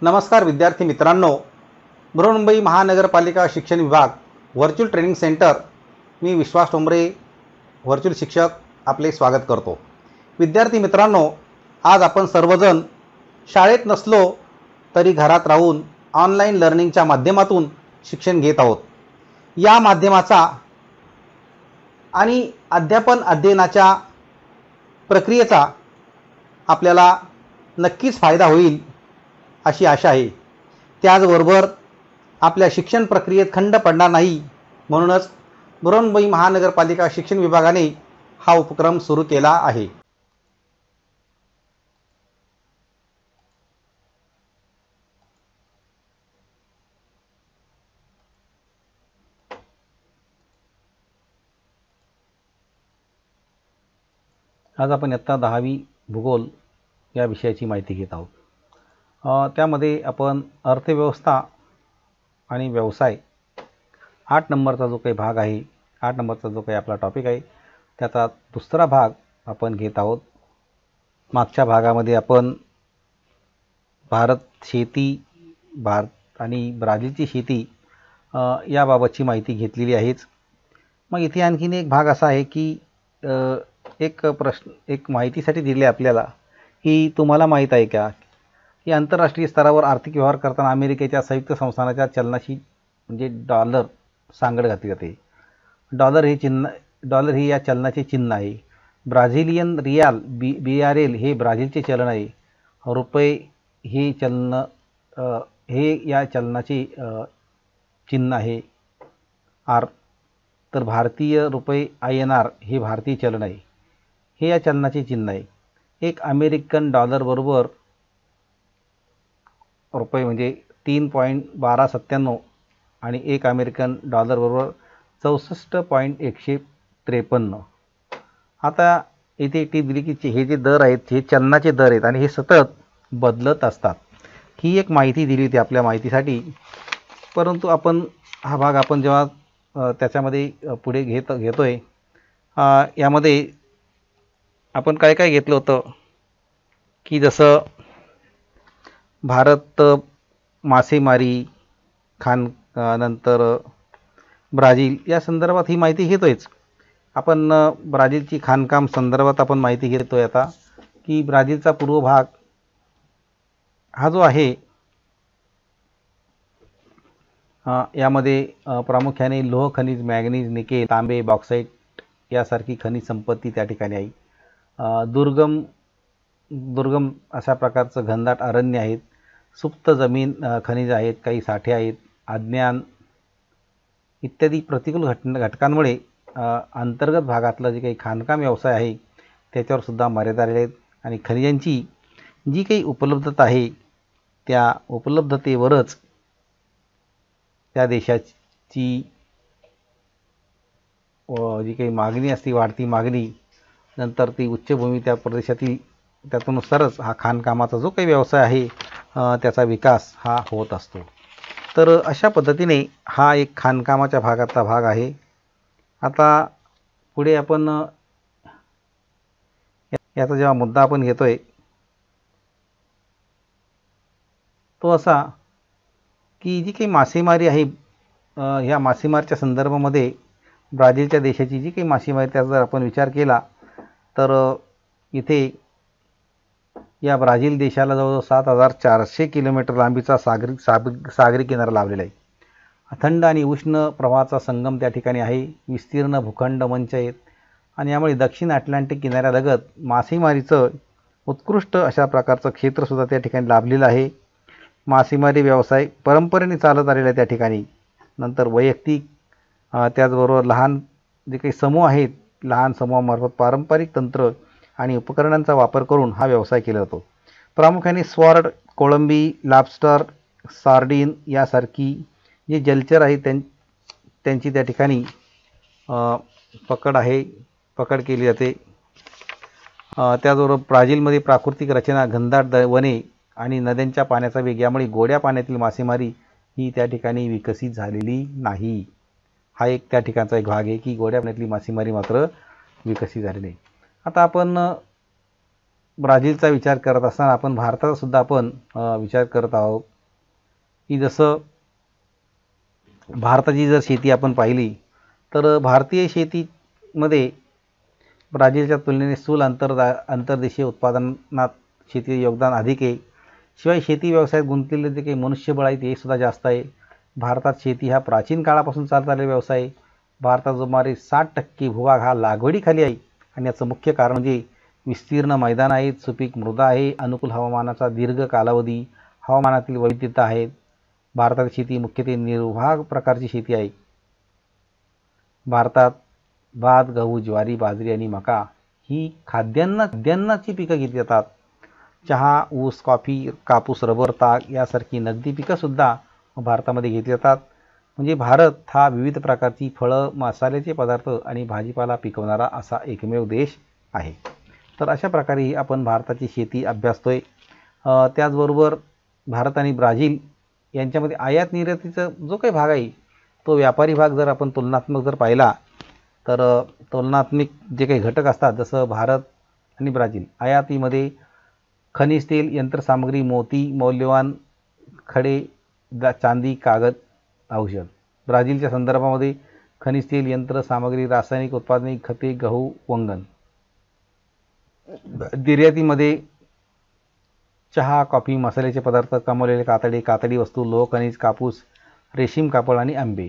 नमस्कार विद्यार्थी मित्रांनो, बृहन्मुंबई महानगरपालिका शिक्षण विभाग व्हर्च्युअल ट्रेनिंग सेंटर, मी विश्वास टोंबरे व्हर्च्युअल शिक्षक आपले स्वागत करतो। विद्यार्थी मित्रांनो, आज आपण सर्वजण शाळेत नसलो तरी घरात राहून ऑनलाईन लर्निंगच्या माध्यमातून शिक्षण घेत आहोत। या माध्यमाचा आणि अध्यापन अध्ययनाच्या प्रक्रियेचा आपल्याला नक्कीच फायदा होईल अशी आशा आहे। त्याचबरोबर आपल्या शिक्षण प्रक्रियेत खंड पडणार नाही, म्हणूनच बृहन्मुंबई महानगरपालिका शिक्षण विभागाने हा उपक्रम सुरू केला आहे। आज आपण इयत्ता 10वी भूगोल या विषयाची माहिती घेत आहोत। त्यामध्ये आपण अर्थव्यवस्था आणि व्यवसाय 8 नंबरचा जो काही भाग आहे, 8 नंबरचा जो काही आपला टॉपिक आहे, त्याचा दुसरा भाग आपण घेत आहोत। मागच्या भागामध्ये आपण भारत आणि ब्राझीलची शेती याबाबतची माहिती घेतलेली आहेच। मग इथे आणखीन एक भाग असा आहे की एक माहितीसाठी दिले आपल्याला की तुम्हाला माहीत आहे का की आंतरराष्ट्रीय स्तरावर आर्थिक व्यवहार करताना अमेरिकेच्या संयुक्त संस्थानाच्या चलनाशी म्हणजे डॉलर सांगड घातली जाते। डॉलर ही या चलनाचे चिन्ह आहे। ब्राझिलियन रियाल BRL हे ब्राझीलचे चलन आहे। रुपये हे या चलनाचे चिन्ह आहे आर। तर भारतीय रुपये INR हे भारतीय चलन आहे, हे या चलनाचे चिन्ह आहे। एक अमेरिकन डॉलर बरोबर रुपये म्हणजे 3.1297 आणि एक अमेरिकन डॉलर बरोबर 64.153। आता इथे टीप दिली की हे जे दर आहेत हे चलनाचे दर आहेत आणि हे सतत बदलत असतात। ही एक माहिती दिली होती आपल्या माहितीसाठी, परंतु आपण हा भाग आपण जेव्हा त्याच्यामध्ये पुढे घेतोय यामध्ये आपण काय काय घेतलं होतं की जसं भारत मासेमारी नंतर ब्राझील या संदर्भात ही माहिती घेतोयच आपण। ब्राझीलची खाणकाम संदर्भात आपण माहिती घेतोय आता की ब्राझीलचा पूर्व भाग हा जो आहे यामध्ये प्रामुख्याने लोह खनिज, मॅंगनीज, निकेल, तांबे, बॉक्साईट यासारखी खनिज संपत्ती त्या ठिकाणी आहे। दुर्गम अशा प्रकारचं घनदाट अरण्य आहेत, सुप्त जमीन खनिज आहेत, काही साठे आहेत, अज्ञान इत्यादी प्रतिकूल घटकांमुळे अंतर्गत भागातलं जे काही खाणकाम व्यवसाय आहे त्याच्यावर सुद्धा मर्यादा आलेल्या आहेत आणि खनिजांची जी काही उपलब्धता आहे त्या उपलब्धतेवरच त्या देशाची जी काही मागणी असते, वाढती मागणी, नंतर ती उच्चभूमी त्या प्रदेशातील त्यानुसारच हा खाणकामाचा जो काही व्यवसाय आहे त्याचा विकास हा होत असतो। तर अशा पद्धतीने हा एक खाणकामाच्या भागातला भाग आहे। आता पुढे आपण याचा जेव्हा मुद्दा आपण घेतोय तो असा की जी काही मासेमारी आहे, ह्या मासेमारीच्या संदर्भामध्ये ब्राझीलच्या देशाची जी काही मासेमारी त्याचा जर आपण विचार केला तर इथे या ब्राझील देशाला जवळजवळ 7400 किलोमीटर लांबीचा सागरी किनारा लाभलेला आहे। थंड आणि उष्ण प्रवाहाचा संगम त्या ठिकाणी आहे, विस्तीर्ण भूखंड मंच आहेत आणि यामुळे दक्षिण अटलांटिक किनाऱ्यालगत मासेमारीचं उत्कृष्ट अशा प्रकारचं क्षेत्रसुद्धा त्या ठिकाणी लाभलेलं आहे। मासेमारी व्यवसाय परंपरेने चालत आलेला आहे त्या ठिकाणी। नंतर वैयक्तिक त्याचबरोबर लहान जे काही समूह आहेत, लहान समूहामार्फत पारंपरिक तंत्र आणि उपकरणांचा वापर करून हा व्यवसाय केला जातो। प्रामुख्याने स्वॉर्ड, कोळंबी, लॉबस्टर, सार्डिन यासारखी जे जलचर आहेत त्यांची त्या ठिकाणी पकड केली जाते। त्याचबरोबर ब्राझीलमध्ये प्राकृतिक रचना, घनदाट वने आणि नद्यांच्या पाण्याचा वेग यामुळे गोड्या पाण्यातील मासेमारी ही त्या ठिकाणी विकसित झालेली नाही। हा एक त्या ठिकाणचा एक भाग आहे की गोड्या पाण्यातली मासेमारी मात्र विकसित झालेली नाही। आता आपण ब्राझीलचा विचार करत असताना आपण भारताचा सुद्धा आपण विचार करत आहोत की जसं भारताची जर शेती आपण पाहिली तर भारतीय शेतीमध्ये ब्राझीलच्या तुलनेने स्थूल अंतर्देशीय उत्पादनात शेतीचे योगदान अधिक आहे. शिवाय शेती व्यवसायात गुंतलेले जे काही मनुष्यबळ आहे ते सुद्धा जास्त आहे. भारतात शेती हा प्राचीन काळापासून चालत आलेला व्यवसाय आहे. भारतात सुमारे 60% भूभाग हा लागवडीखाली आहे आणि याचं मुख्य कारण म्हणजे विस्तीर्ण मैदान आहेत, सुपीक मृदा आहे, अनुकूल हवामानाचा दीर्घ कालावधी, हवामानातील वैविध्यता आहेत. भारतात शेती मुख्यत्वे निर्वाह प्रकारची शेती आहे. भारतात भात, गहू, ज्वारी, बाजरी आणि मका ही खाद्यान्नाची पिकं घेतली जातात. चहा, ऊस, कॉफी, कापूस, रबर, ताग यासारखी नगदी पिकंसुद्धा भारतामध्ये घेतली जातात. म्हणजे भारत हा विविध प्रकारची फळं, मसाल्याचे पदार्थ आणि भाजीपाला पिकवणारा असा एकमेव देश आहे. तर अशा प्रकारे आपण भारताची शेती अभ्यासतोय. त्याचबरोबर भारत आणि ब्राझील यांच्यामध्ये आयात निर्यातीचा जो काही भाग आहे तो व्यापारी भाग जर आपण तुलनात्मक जर पाहिला तर तुलनात्मक जे काही घटक असतात जसं भारत आणि ब्राझील आयातीमध्ये खनिज तेल, यंत्रसामग्री, मोती, मौल्यवान खडे, चांदी, कागद, औषध. ब्राझीलच्या संदर्भामध्ये खनिज तेल, यंत्रसामग्री, रासायनिक उत्पादने, खते, गहू, वंगण. निर्यातीमध्ये चहा, कॉफी, मसाल्याचे पदार्थ, कमावलेले कातडी वस्तू, लोह खनिज, कापूस, रेशीम, कापड आणि आंबे.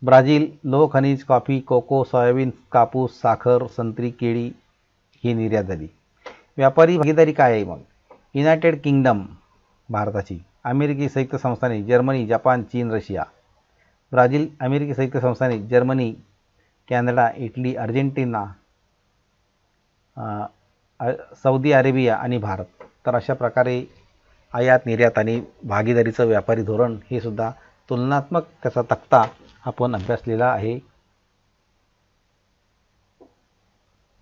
ब्राझील लोह खनिज, कॉफी, कोको, सोयाबीन, कापूस, साखर, संत्री, केळी ही निर्यात झाली. व्यापारी भागीदारी काय आहे मग? युनायटेड किंगडम भारताची, अमेरिकी संयुक्त संस्थाने, जर्मनी, जपान, चीन, रशिया. ब्राझील, अमेरिकी संयुक्त संस्थाने, Germany, Canada, Italy, Argentina, Saudi Arabia आणि भारत. तर अशा प्रकारे आयात निर्यात आणि भागीदारीचं व्यापारी धोरण हे सुद्धा तुलनात्मक त्याचा तक्ता आपण अभ्यासलेला आहे.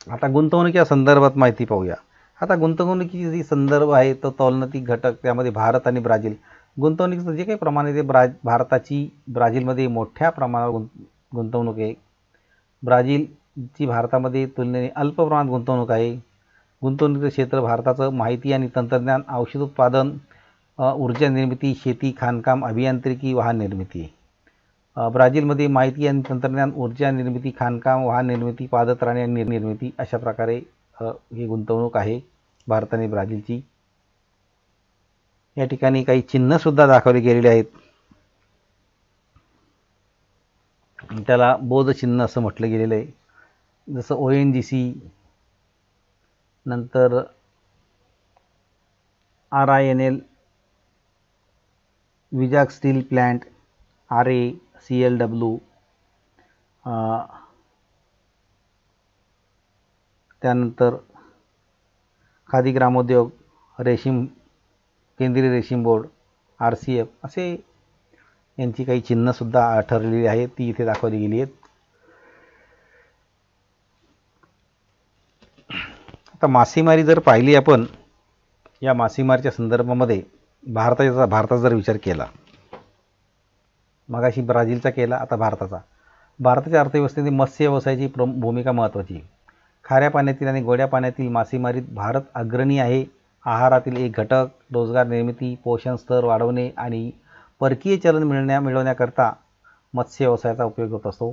आता गुंतवणुकीच्या संदर्भात माहिती पाहूया. आता गुंतवणुकीची जी संदर्भ आहे तो तौलनातिक घटक त्यामध्ये भारत आणि ब्राझील. गुंतवणुकीचं जे काही प्रमाण आहे ते भारताची ब्राझीलमध्ये मोठ्या प्रमाणावर गुंतवणूक आहे. ब्राझीलची भारतामध्ये तुलनेने अल्प प्रमाणात गुंतवणूक आहे. गुंतवणुकीचं क्षेत्र भारताचं माहिती आणि तंत्रज्ञान, औषध उत्पादन, ऊर्जा निर्मिती, शेती, खाणकाम, अभियांत्रिकी, वाहन निर्मिती. ब्राझीलमध्ये माहिती आणि तंत्रज्ञान, ऊर्जा निर्मिती, खाणकाम, वाहन निर्मिती, पादत्राणे आणि निर्मिती अशा प्रकारे ही गुंतवणूक आहे भारत आणि ब्राझीलची. या ठिकाणी काही चिन्हसुद्धा दाखवली गेलेली आहेत. त्याला बौद्ध चिन्ह असं म्हटलं गेलेलं आहे. जसं ONGC, नंतर RINL, Vizag steel plant, RACLW, त्यानंतर खादी ग्रामोद्योग, केंद्रीय रेशीम बोर्ड, RCF असे यांची काही चिन्हसुद्धा ठरलेली आहेत, ती इथे दाखवली गेली आहेत. आता मासेमारी जर पाहिली आपण, या मासेमारीच्या संदर्भामध्ये भारताचा जर विचार केला, मगाशी ब्राझीलचा केला, आता भारताच्या अर्थव्यवस्थेमध्ये मत्स्य व्यवसायाची भूमिका महत्त्वाची. खाऱ्या पाण्यातील आणि गोड्या पाण्यातील मासेमारीत भारत अग्रणी आहे. आहारातील एक घटक, रोजगार निर्मिती, पोषण स्तर वाढवणे आणि परकीय चलन मिळवण्याकरता मत्स्य व्यवसायाचा उपयोग होत असतो.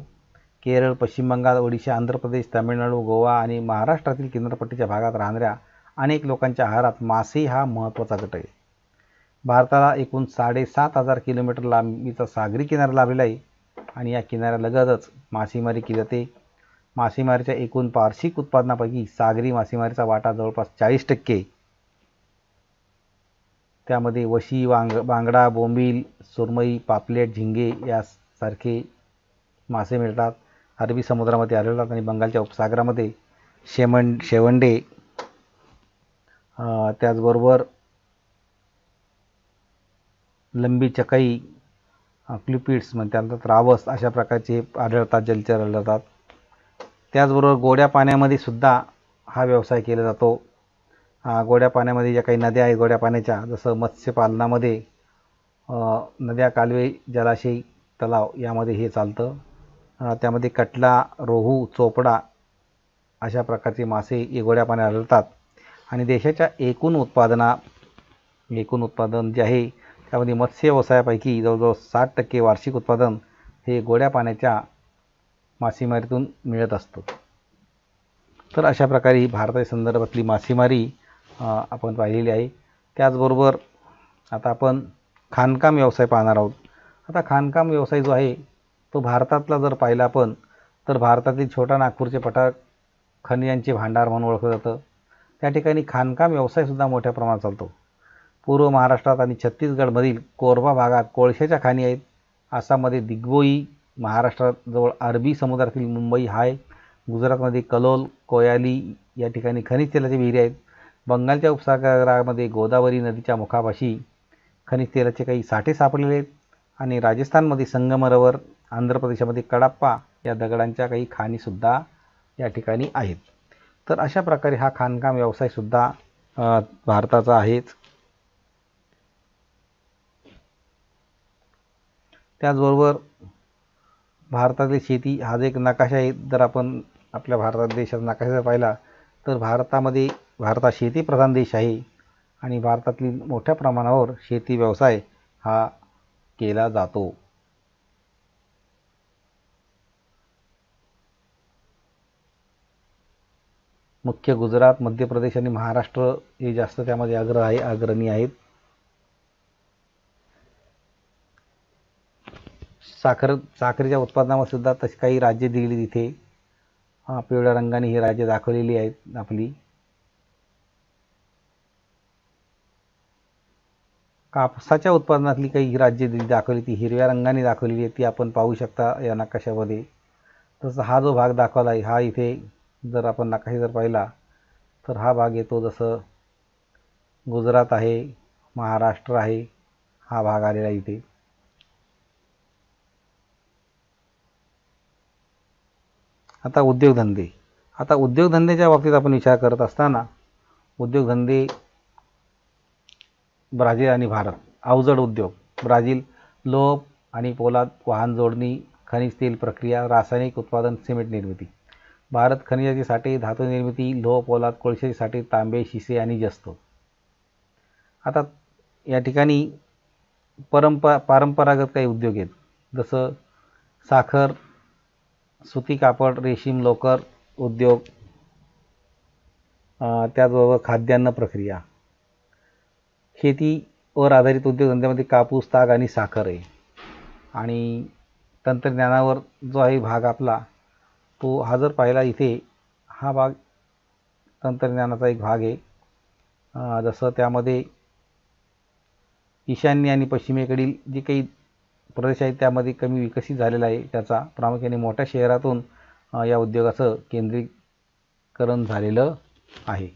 केरळ, पश्चिम बंगाल, ओडिशा, आंध्र प्रदेश, तामिळनाडू, गोवा आणि महाराष्ट्रातील किनारपट्टीच्या भागात राहणाऱ्या अनेक लोकांच्या आहारात मासे हा महत्त्वाचा घटक आहे. भारताला एकूण 7,500 किलोमीटर लांबीचा सागरी किनारा लाभलेला आहे आणि या किनाऱ्यालगतच मासेमारी केली जाते. मासेमारीच्या एकूण वार्षिक उत्पादनापैकी सागरी मासेमारीचा वाटा जवळपास 40%. त्यामध्ये वशी, बांगडा, बोंबील, सुरमई, पापलेट, झिंगे यासारखे मासे मिळतात. अरबी समुद्रामध्ये आढळतात आणि बंगालच्या उपसागरामध्ये शेवंडे, त्याचबरोबर लंबी चकाई, क्ल्युपिड्स म्हणजे त्यानंतर रावस अशा प्रकारचे आढळतात, जलचर आढळतात. त्याचबरोबर गोड्या पाण्यामध्ये सुद्धा हा व्यवसाय केला जातो. गोड्या पाण्यामध्ये ज्या काही नद्या आहेत गोड्या पाण्याच्या, जसं मत्स्यपालनामध्ये नद्या, कालवे, जलाशय, तलाव यामध्ये हे चालतं. त्यामध्ये कटला, रोहू, चोपडा अशा प्रकारचे मासे हे गोड्या पाण्यात आढळतात आणि देशाच्या एकूण उत्पादन जे आहे त्यामध्ये मत्स्य व्यवसायापैकी जवळजवळ 60% वार्षिक उत्पादन हे गोड्या पाण्याच्या मासेमारीतून मिळत असतं. तर अशा प्रकारे ही भारताच्या संदर्भातली मासेमारी आपण पाहिलेली आहे. त्याचबरोबर आता आपण खाणकाम व्यवसाय पाहणार आहोत. आता खाणकाम व्यवसाय जो आहे तो भारतातला जर पाहिला आपण तर भारतातील छोटा नागपूरचे पठार खनिजांचे भांडार म्हणून ओळखलं जातं. त्या ठिकाणी खाणकाम व्यवसायसुद्धा मोठ्या प्रमाणात चालतो. पूर्व महाराष्ट्रात आणि छत्तीसगडमधील कोरबा भागात कोळशाच्या खाणी आहेत. आसाममध्ये दिग्बोई, महाराष्ट्रात जवळ अरबी समुद्रातील मुंबई हाय, गुजरातमध्ये कलोल, कोयाली या ठिकाणी खनिज तेलाचे विहिरी आहेत. बंगालच्या उपसागरामध्ये गोदावरी नदीच्या मुखापाशी खनिज तेलाचे काही साठे सापडलेले आहेत आणि राजस्थानमध्ये संगमरवर, आंध्र प्रदेशामध्ये कडप्पा या दगडांच्या काही खाणीसुद्धा या ठिकाणी आहेत. तर अशा प्रकारे हा खाणकाम व्यवसायसुद्धा भारताचा आहेच. त्याचबरोबर भारतातील शेती हा जो एक नकाशा आहे, जर आपण आपल्या भारत देशाचा नकाशा पाहिला तर भारत शेतीप्रधान देश आहे आणि भारतातील मोठ्या प्रमाणावर शेती व्यवसाय हा केला जातो. मुख्य गुजरात, मध्य प्रदेश आणि महाराष्ट्र हे जास्त त्यामध्ये अग्रणी आहेत. साखरेच्या उत्पादनावर सुद्धा तशी काही राज्ये दिली तिथे पिवळ्या रंगाने ही राज्ये दाखवलेली आहेत आपली. कापसाच्या उत्पादनातली काही राज्ये दाखवली ती हिरव्या रंगाने दाखवलेली आहे, ती आपण पाहू शकता या नकाशामध्ये. तसं हा जो भाग दाखवला आहे हा इथे जर आपण नकाशा जर पाहिला तर हा भाग येतो, जसं गुजरात आहे, महाराष्ट्र आहे, हा भाग आलेला इथे. आता उद्योगधंद्याच्या बाबतीत आपण विचार करत असताना उद्योगधंदे ब्राझील आणि भारत. अवजड उद्योग ब्राझील लोह आणि पोलाद, वाहन जोडणी, खनिज तेल प्रक्रिया, रासायनिक उत्पादन, सिमेंट निर्मिती. भारत खनिजाचे साठे, धातू निर्मिती, लोह पोलाद, कोळशाचे साठे, तांबे, शिसे आणि जस्त. आता या ठिकाणी पारंपरागत काही उद्योग आहेत, जसं साखर, सुती कापड, रेशीम, लोकर उद्योग, त्याचबरोबर खाद्यान्न प्रक्रिया. शेतीवर आधारित उद्योगधंद्यामध्ये कापूस, ताग आणि साखर आहे. आणि तंत्रज्ञानावर जो आहे भाग आपला तो हा जर पाहिला इथे हा भाग तंत्रज्ञानाचा एक भाग आहे. जसं त्यामध्ये ईशान्य आणि पश्चिमेकडील जे काही प्रदेश आहेत त्यामध्ये कमी विकसित झालेला आहे. त्याचा प्रामुख्याने मोठ्या शहरातून या उद्योगाचं केंद्रीकरण झालेलं आहे.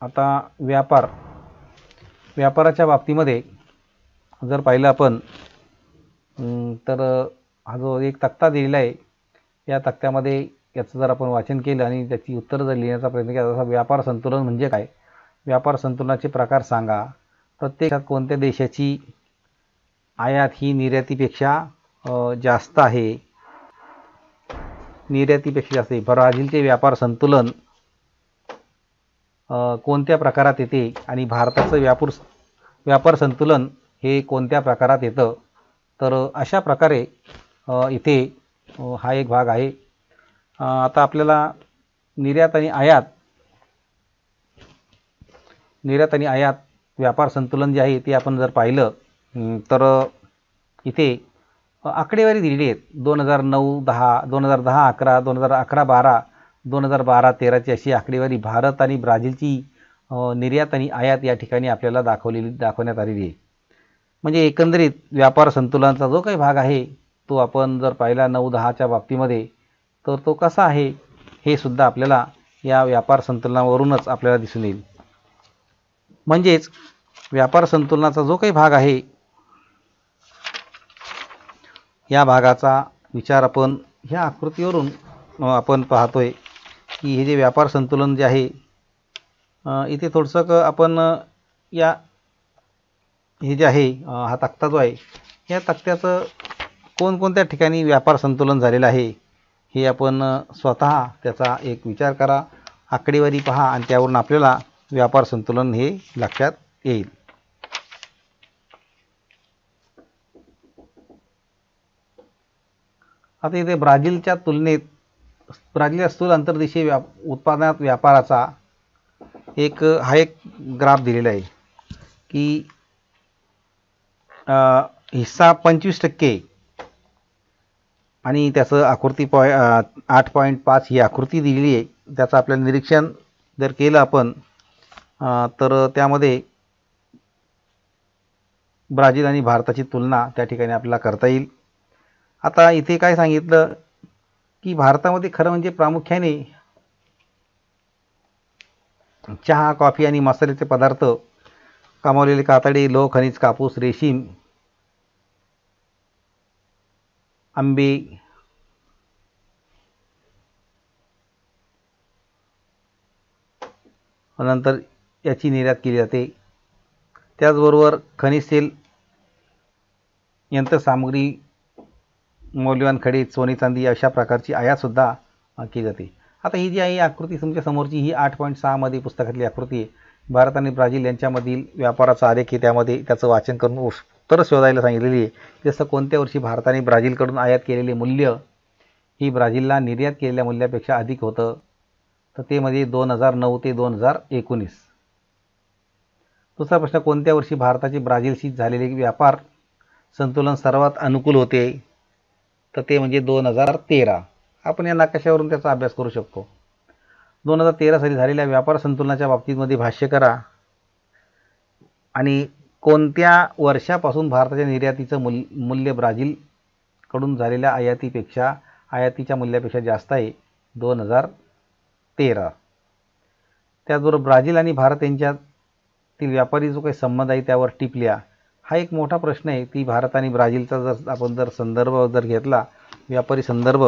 आता व्यापाराच्या बाबतीमध्ये जर पाहिलं आपण तर हा जो एक तक्ता दिलेला आहे या तक्त्यामध्ये याचं जर आपण वाचन केलं आणि त्याची उत्तरं जर लिहिण्याचा प्रयत्न केला, जसा व्यापार संतुलन म्हणजे काय, व्यापार संतुलनाचे प्रकार सांगा, प्रत्येकात कोणत्या देशाची आयात ही निर्यातीपेक्षा जास्त आहे, ब्राझीलचे व्यापार संतुलन कोणत्या प्रकारात येते आणि भारताचं व्यापार संतुलन हे कोणत्या प्रकारात येतं. तर अशा प्रकारे इथे हा एक भाग आहे. आता आपल्याला निर्यात आणि आयात व्यापार संतुलन जे आहे ते आपण जर पाहिलं तर इथे आकडेवारी दिलेली आहेत. 2009-10, 2010-11, 2011-12, 2012-13ची अशी आकडेवारी भारत आणि ब्राझीलची निर्यात आणि आयात या ठिकाणी आपल्याला दाखवण्यात आलेली आहे. म्हणजे एकंदरीत व्यापार संतुलनाचा जो काही भाग आहे तो आपण जर पाहिला 9-10च्या बाबतीमध्ये तर तो कसा आहे हे सुद्धा आपल्याला या व्यापार संतुलनावरूनच आपल्याला दिसून येईल. म्हणजेच व्यापार संतुलनाचा जो काही भाग आहे या भागाचा विचार आपण ह्या आकृतीवरून आपण पाहतोय की हे जे व्यापार संतुलन जे आहे इथे थोडंसं आपण हे जे आहे हा तक्ता जो आहे या तक्त्याचं कोणकोणत्या ठिकाणी व्यापार संतुलन झालेलं आहे हे आपण स्वतः त्याचा एक विचार करा, आकडेवारी पहा आणि त्यावरून आपल्याला व्यापार संतुलन हे लक्षात येईल. आता इथे ब्राझीलच्या तुलनेत ब्राझीलच्या स्थूल अंतर्देशीय उत्पादनात व्यापाराचा एक ग्राफ दिलेला आहे की हिस्सा 25% आणि त्याचं आकृती 8.5 ही आकृती दिलेली आहे. त्याचं आपल्याला निरीक्षण जर केलं आपण तर त्यामध्ये ब्राझील आणि भारताची तुलना त्या ठिकाणी आपल्याला करता येईल. आता इथे काय सांगितलं की भारतामध्ये खरं म्हणजे प्रामुख्याने चहा, कॉफी आणि मसाल्याचे पदार्थ, कमावलेले कातडे, लोह खनिज, कापूस, रेशीम, आंबे, नंतर याची निर्यात केली जाते. त्याचबरोबर खनिज तेल, यंत्रसामुग्री, मौल्यवान खडे, सोने चांदी अशा प्रकारची आयातसुद्धा केली जाते. आता ही जी आहे आकृती तुमच्या समोरची ही 8.6 मध्ये पुस्तकातली आकृती आहे. भारत आणि ब्राझील यांच्यामधील व्यापाराचा आलेख आहे. त्यामध्ये त्याचं वाचन करून उत्तरं शोधायला सांगितलेली आहे. जसं कोणत्या वर्षी भारताने ब्राझीलकडून आयात केलेले मूल्य ही ब्राझीलला निर्यात केलेल्या मूल्यापेक्षा अधिक होतं, तर ते मध्ये 2009 ते 2019. दुसरा प्रश्न, कोणत्या वर्षी भारताचे ब्राझीलशी झालेले व्यापार संतुलन सर्वात अनुकूल होते, तर ते म्हणजे 2013. आपण या नकाशावरून त्याचा अभ्यास करू शकतो. 2013 साली झालेल्या व्यापार संतुलनाच्या बाबतीमध्ये भाष्य करा आणि कोणत्या वर्षापासून भारताच्या निर्यातीचं मूल्य ब्राझीलकडून झालेल्या आयातीच्या मूल्यापेक्षा जास्त आहे, 2013. त्याचबरोबर ब्राझील आणि भारत यांच्यातील व्यापारी जो काही संबंध आहे त्यावर टिपल्या. हा एक मोठा प्रश्न आहे. ती भारत आणि ब्राझीलचा जर संदर्भ घेतला, व्यापारी संदर्भ,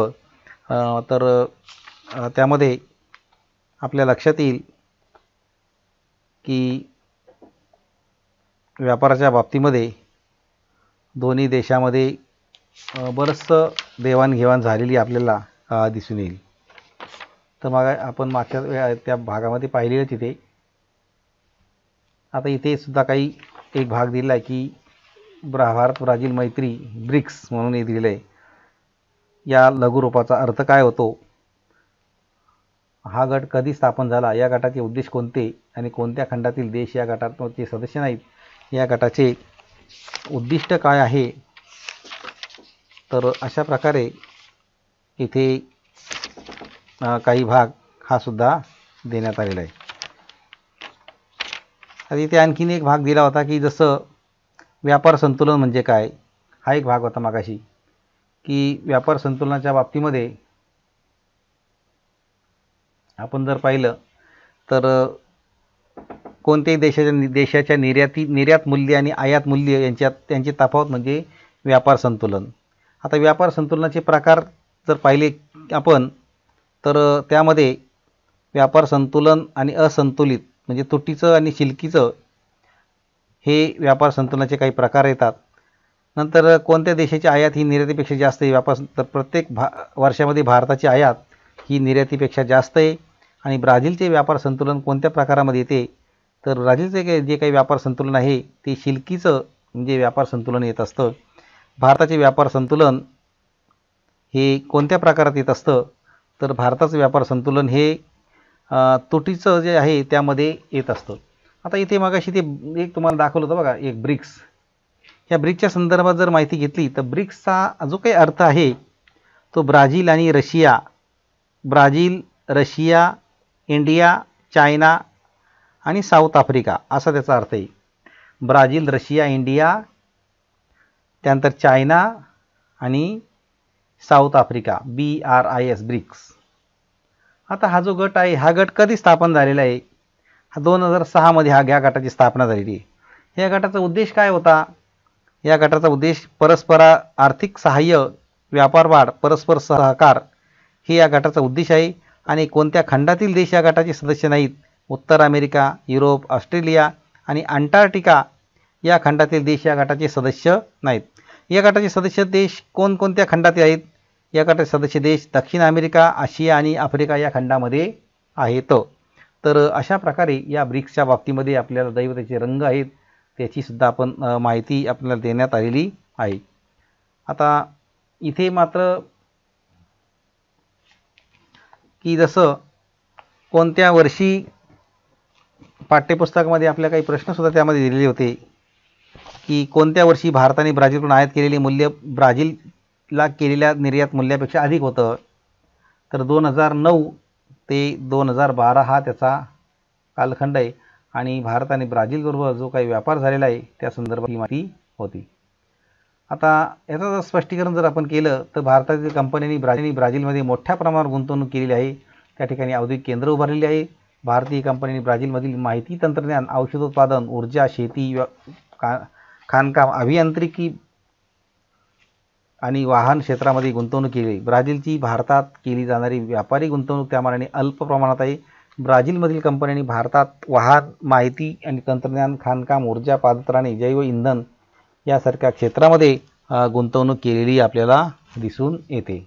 तर त्यामध्ये आपल्या लक्षात येईल की व्यापाराच्या बाबतीमध्ये दोन्ही देशामध्ये बरंचसं देवाणघेवाण झालेली आपल्याला दिसून येईल. तर मग आपण मागच्या त्या भागामध्ये पाहिलेलं तिथे. आता इथे सुद्धा एक भाग दिला आहे की भारत ब्राझील मैत्री ब्रिक्स म्हणून हे दिलेलं आहे. या लघुरूपाचा अर्थ काय होतो, हा गट कधी स्थापन झाला, या गटाचे उद्देश कोणते आणि कोणत्या खंडातील देश या गटाचे सदस्य नाहीत, या गटाचे उद्दिष्ट काय आहे. तर अशा प्रकारे इथे काही भाग हा सुद्धा देण्यात आलेला आहे. आता इथे आणखीन एक भाग दिला होता की जसं व्यापार संतुलन म्हणजे काय, हा एक भाग होता मागाशी की व्यापार संतुलनाच्या बाबतीमध्ये आपण जर पाहिलं तर कोणत्याही देशाच्या निर्यात मूल्य आणि आयात मूल्य त्यांची तफावत म्हणजे व्यापार संतुलन. आता व्यापार संतुलनाचे प्रकार जर पाहिले आपण तर त्यामध्ये व्यापार संतुलन आणि असंतुलित म्हणजे तुटीचं आणि शिल्कीचं हे व्यापार संतुलनाचे काही प्रकार येतात. नंतर कोणत्या देशाची आयात ही निर्यातीपेक्षा जास्त आहे, तर प्रत्येक वर्षामध्ये भारताची आयात ही निर्यातीपेक्षा जास्त आहे. आणि ब्राझीलचे व्यापार संतुलन कोणत्या प्रकारामध्ये येते, तर ब्राझीलचे जे काही व्यापार संतुलन आहे ते शिल्कीचं म्हणजे व्यापार संतुलन येत असतं. भारताचे व्यापार संतुलन हे कोणत्या प्रकारात येत असतं, तर भारताचं व्यापार संतुलन हे तुटीचं जे आहे त्यामध्ये येत असतं. आता इथे मगाशी ते एक तुम्हाला दाखवलं होतं बघा, एक ब्रिक्स. या ब्रिक्सच्या संदर्भात जर माहिती घेतली तर ब्रिक्सचा जो काही अर्थ आहे तो ब्राझील, रशिया, इंडिया, चायना आणि साऊथ आफ्रिका असा त्याचा अर्थ आहे. ब्राझील, रशिया, इंडिया, त्यानंतर चायना आणि साऊथ आफ्रिका, BRICS ब्रिक्स. आता हा जो गट आहे हा गट कधी स्थापन झालेला आहे, हा 2006 मध्ये या गटाची स्थापना झालेली आहे. या गटाचा उद्देश काय होता, या गटाचा उद्देश परस्पर आर्थिक सहाय्य, व्यापार वाढ, परस्पर सहकार हे या गटाचा उद्देश आहे. आणि कोणत्या खंडातील देश या गटाचे सदस्य नाहीत, उत्तर अमेरिका, युरोप, ऑस्ट्रेलिया आणि अंटार्क्टिका या खंडातील देश या गटाचे सदस्य नाहीत. या गटाचे सदस्य देश कोणकोणत्या खंडात आहेत? या गटाचे सदस्य देश दक्षिण अमेरिका, आशिया आणि आफ्रिका या खंडामध्ये आहेत. तर अशा प्रकारे या ब्रिक्सच्या बाबतीमध्ये आपल्याला दैवतेचे रंग आहेत त्याची सुद्धा आपण माहिती आपल्याला देण्यात आलेली आहे. आता इथे मात्र की जसं कोणत्या वर्षी पाठ्यपुस्तकामध्ये आपल्या काही प्रश्नसुद्धा त्यामध्ये दिलेले होते की कोणत्या वर्षी भारताने ब्राझीलकडून आयात केलेले मूल्य ब्राझीलला केलेल्या निर्यात मूल्यापेक्षा अधिक होतं. तर 2009 ते 2012 हा त्याचा कालखंड आहे आणि भारत आणि ब्राझीलबरोबर जो काही व्यापार झालेला आहे त्या संदर्भात ही माहिती होती. आता याचं जर स्पष्टीकरण जर आपण केलं तर भारतातील कंपन्यांनी ब्राझीलमध्ये मोठ्या प्रमाणावर गुंतवणूक केलेली आहे. त्या ठिकाणी औद्योगिक केंद्र उभारलेली आहे. भारतीय कंपन्यांनी ब्राझीलमधील माहिती तंत्रज्ञान, औषधोत्पादन, ऊर्जा, शेती, खाणकाम, अभियांत्रिकी आणि वाहन क्षेत्रामध्ये गुंतवणूक केली. ब्राझीलची भारतात केली जाणारी व्यापारी गुंतवणूक त्यामानाने अल्प प्रमाणात आहे. ब्राझीलमधील कंपन्यांनी भारतात वाहन, माहिती आणि तंत्रज्ञान, खाणकाम, ऊर्जा, पादत्राणे, जैव इंधन यासारख्या क्षेत्रामध्ये गुंतवणूक केलेली आपल्याला दिसून येते.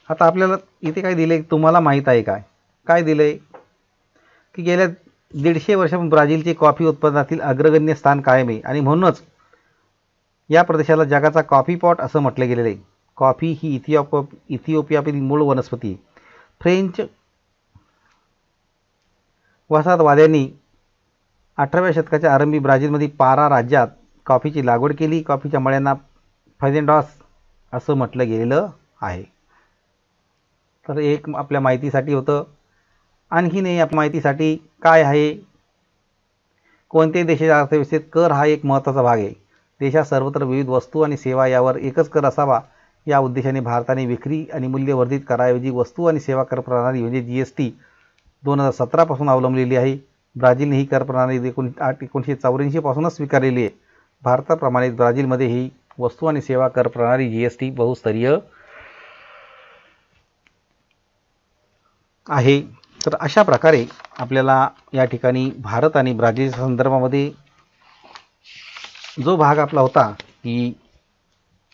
आता आपल्याला इथे काय दिले तुम्हाला माहीत आहे काय दिले की गेल्या 150 वर्षांपासून ब्राझीलचे कॉफी उत्पादनातील अग्रगण्य स्थान कायम आहे आणि म्हणूनच या प्रदेशाला जगाचा कॉफी पॉट असं म्हटले गेलेले आहे. कॉफी ही इथिओपियातील मूळ वनस्पती आहे. फ्रेंच वसाहतवाद्यांनी 18व्या शतकाच्या आरंभी ब्राझीलमध्ये पारा राज्यात कॉफीची लागवड केली. कॉफीच्या मळ्यांना फजेंडॉस असं म्हटलं गेलेलं आहे. तर एक आपल्या माहितीसाठी होतं. आणखीन आपल्या माहितीसाठी काय आहे, कोणत्याही देशाच्या अर्थव्यवस्थेत कर हा एक महत्त्वाचा भाग आहे. देशात सर्वत्र विविध वस्तू आणि सेवा यावर एकच कर असावा या उद्देशाने भारताने विक्री आणि मूल्यवर्धित कराऐवजी वस्तू आणि सेवा कर प्रणाली म्हणजे GST 2017 पासून अवलंबलेली आहे. ब्राझीलने ही कर प्रणाली 1984 पासूनच स्वीकारलेली आहे. भारताप्रमाणे ब्राझीलमध्ये ही वस्तू आणि सेवा कर प्रणाली GST बहुस्तरीय आहे. तर अशा प्रकारे आपल्याला या ठिकाणी भारत आणि ब्राझीलच्या संदर्भामध्ये जो भाग आपला होता की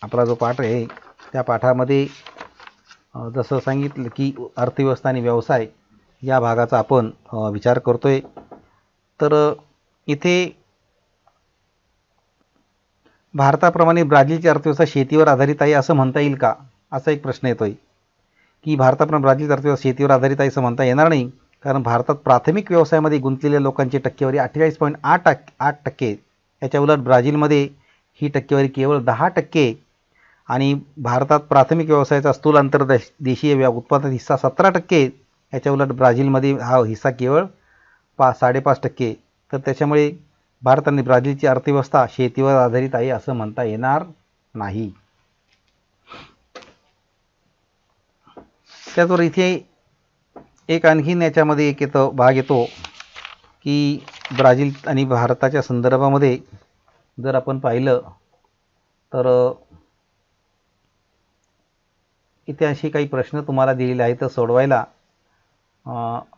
आपला जो पाठ आहे त्या पाठामध्ये जसं सांगितलं की अर्थव्यवस्था आणि व्यवसाय या भागाचा आपण विचार करतोय. तर इथे भारताप्रमाणे ब्राझीलची अर्थव्यवस्था शेतीवर आधारित आहे असं म्हणता येईल का, असा एक प्रश्न येतोय की भारताप्रमाणे ब्राझीलची अर्थव्यवस्था शेतीवर आधारित आहे असं म्हणता येणार नाही. कारण भारतात प्राथमिक व्यवसायामध्ये गुंतलेल्या लोकांची टक्केवारी 48.8% याच्या उलट ब्राझीलमध्ये ही टक्केवारी केवळ 10% आणि भारतात प्राथमिक व्यवसायाचा स्थूल आंतरदेशीय उत्पादनात हिस्सा 17%, याच्या उलट ब्राझीलमध्ये हा हिस्सा केवळ 5.5%. तर त्याच्यामुळे भारत आणि ब्राझीलची अर्थव्यवस्था शेतीवर आधारित आहे असं म्हणता येणार नाही. त्याचबरोबर इथे एक आणखीन याच्यामध्ये एक भाग येतो की ब्राझील आणि भारताच्या संदर्भामध्ये जर आपण पाहिलं तर इथे असे काही प्रश्न तुम्हाला दिलेले आहेत तर सोडवायला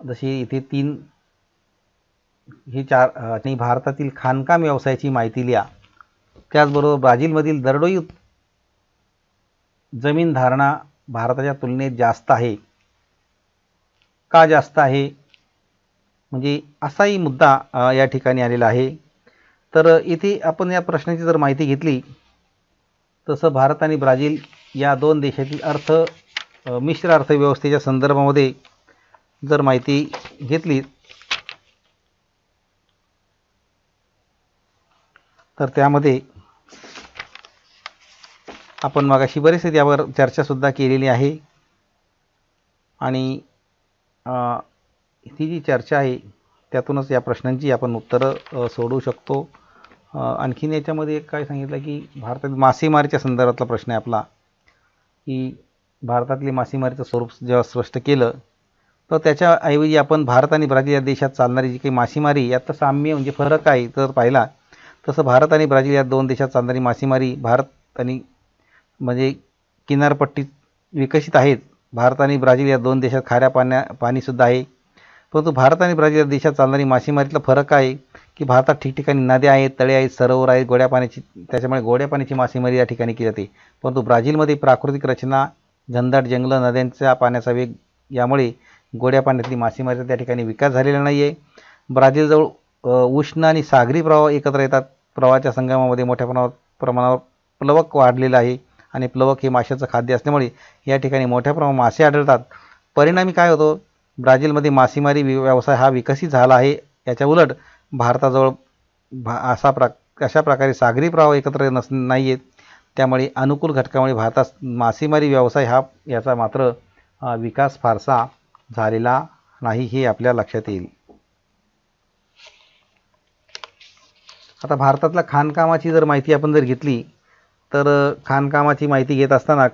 जसे इथे 3 हे 4 आणि भारतातील खाणकाम व्यवसायाची माहिती लिहा. त्याचबरोबर ब्राझीलमधील दरडोई जमीन धारणा भारताच्या तुलनेत जास्त आहे. का जास्त आहे म्हणजे असाही मुद्दा या ठिकाणी आलेला आहे. तर इथे आपण या प्रश्नाची जर माहिती घेतली तसं भारत आणि ब्राझील या दोन देशातील मिश्र अर्थव्यवस्थेच्या संदर्भामध्ये जर माहिती घेतली तर त्यामध्ये आपण मगाशी बरेचसे त्यावर चर्चासुद्धा केलेली आहे आणि ही जी चर्चा आहे त्यातूनच या प्रश्नांची आपण उत्तरं सोडवू शकतो. आणखीन याच्यामध्ये काय सांगितलं की भारतातील मासेमारीच्या संदर्भातला प्रश्न आहे आपला की भारतातली मासेमारीचं स्वरूप जेव्हा स्पष्ट केलं तर त्याच्याऐवजी आपण भारत आणि ब्राझील या देशात चालणारी जी काही मासेमारी यात साम्य म्हणजे फरक आहे तर पाहिला तसं भारत आणि ब्राझील या दोन देशात चालणारी मासेमारी भारत आणि म्हणजे किनारपट्टी विकसित आहेत. भारत आणि ब्राझील या दोन देशात खाऱ्या पाणीसुद्धा आहे. परंतु भारत आणि ब्राझील या देशात चालणारी मासेमारीतला फरक काय आहे की भारतात ठिकठिकाणी नद्या आहेत, तळे आहेत, सरोवर आहेत, गोड्या पाण्याची, त्याच्यामुळे गोड्या पाण्याची मासेमारी या ठिकाणी केली जाते. परंतु ब्राझीलमध्ये प्राकृतिक रचना, घनदाट जंगलं, नद्यांचा पाण्याचा वेग यामुळे गोड्या पाण्यातली मासेमारीचा त्या ठिकाणी विकास झालेला नाही आहे. ब्राझीलजवळ उष्ण आणि सागरी प्रवाह एकत्र येतात. प्रवाहाच्या संगमामध्ये मोठ्या प्रमाणावर प्लवक वाढलेलं आहे आणि प्लवक हे माशाचं खाद्य असल्यामुळे या ठिकाणी मोठ्या प्रमाणात मासे आढळतात. परिणामी काय होतं, ब्राझीलमध्ये मासेमारी व्यवसाय हा विकसित झाला आहे. याच्या उलट भारताजवळ अशा प्रकारे सागरी प्रवाह एकत्र नाही आहेत. त्यामुळे अनुकूल घटकामुळे भारतात मासेमारी व्यवसाय याचा मात्र विकास फारसा झालेला नाही, हे आपल्या लक्षात येईल. आता भारतातल्या खाणकामाची जर माहिती आपण जर घेतली तर खाणकामाची माहिती घेत असताना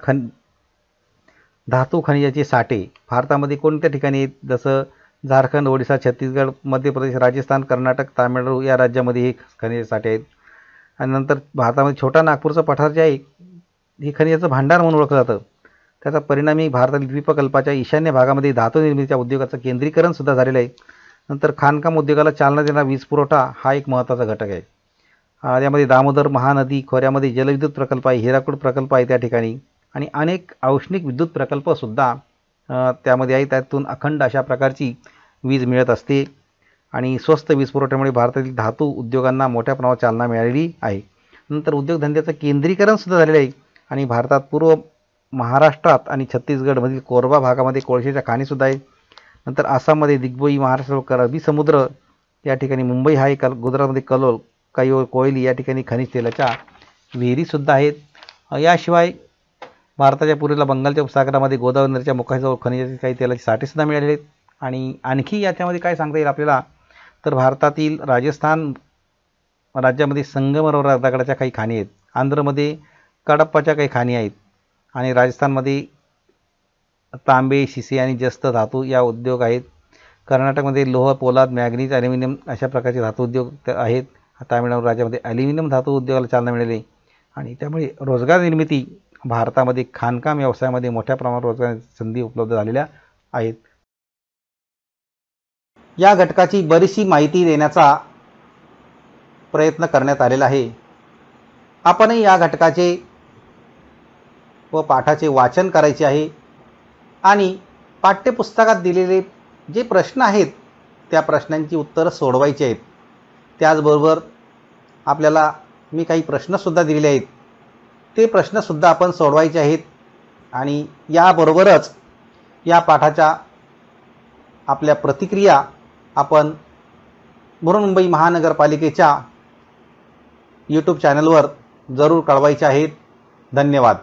धातू खनिजाचे साठे भारतामध्ये कोणत्या ठिकाणी आहेत, जसं झारखंड, ओडिशा, छत्तीसगड, मध्य प्रदेश, राजस्थान, कर्नाटक, तामिळनाडू या राज्यामध्ये हे खनिज साठे आहेत. आणि नंतर भारतामध्ये छोटा नागपूरचं पठार जे आहे हे खनिजाचं भांडार म्हणून ओळखलं जातं. त्याचा परिणामी भारतातील द्वीपकल्पाच्या ईशान्य भागामध्ये धातू निर्मितीच्या उद्योगाचं केंद्रीकरण सुद्धा झालेलं आहे. नंतर खाणकाम उद्योगाला चालना देणारा वीज पुरवठा हा एक महत्त्वाचा घटक आहे. यामध्ये दामोदर महानदी खोऱ्यामध्ये जलविद्युत प्रकल्प आहे, हिराकूड प्रकल्प आहे त्या ठिकाणी, आणि अनेक औष्णिक विद्युत प्रकल्पसुद्धा त्यामध्ये आहे. त्यातून अखंड अशा प्रकारची वीज मिळत असते आणि स्वस्त वीज पुरवठ्यामुळे भारतातील धातू उद्योगांना मोठ्या प्रमाणात चालना मिळालेली आहे. नंतर उद्योगधंद्याचं केंद्रीकरणसुद्धा झालेलं आहे आणि भारतात पूर्व महाराष्ट्रात आणि छत्तीसगडमधील कोरबा भागामध्ये कोळशाच्या खाणीसुद्धा आहे. नंतर आसाममध्ये दिग्बोई, महाराष्ट्र अरबी समुद्र या ठिकाणी, मुंबई हा एक, गुजरातमध्ये कलोल, कोयली या ठिकाणी खनिज तेलाच्या विहिरीसुद्धा आहेत. याशिवाय भारताच्या पूर्वेला बंगालच्या उपसागरामध्ये गोदावरी नदीच्या मुखाजवळ खनिजाचे काही तेलाचे साठेसुद्धा मिळालेले आहेत. आणि आणखी याच्यामध्ये काय सांगता येईल आपल्याला, तर भारतातील राजस्थान राज्यामध्ये संगमरवर दगडाच्या काही खाणी आहेत, आंध्रमध्ये कडप्पाच्या काही खाणी आहेत आणि राजस्थानमध्ये तांबे, शिसे आणि जस्त धातू या उद्योग आहेत. कर्नाटकमध्ये लोह, पोलाद, मॅग्नीज, ॲल्युमिनियम अशा प्रकारचे धातू उद्योग आहेत. तामिळनाडू राज्यामध्ये ॲल्युमिनियम धातू उद्योगाला चालना मिळाली आणि त्यामुळे रोजगार निर्मिती भारतामध्ये खाणकाम व्यवसायामध्ये मोठ्या प्रमाणात रोजगार संधी उपलब्ध झालेल्या आहेत. या घटकाची बरीचशी माहिती देण्याचा प्रयत्न करण्यात आलेला आहे. आपणही या घटकाचे व पाठाचे वाचन करायचे आहे आणि पाठ्यपुस्तकात दिलेले जे प्रश्न आहेत त्या प्रश्नांची उत्तरं सोडवायची आहेत. त्याचबरोबर आपल्याला मी काही प्रश्नसुद्धा दिलेले आहेत, ते प्रश्नसुद्धा आपण सोडवायचे आहेत. आणि याबरोबरच या पाठाच्या आपल्या प्रतिक्रिया आपण बृहन्मुंबई महानगरपालिकेच्या यूट्यूब चॅनलवर जरूर कळवायच्या आहेत. धन्यवाद.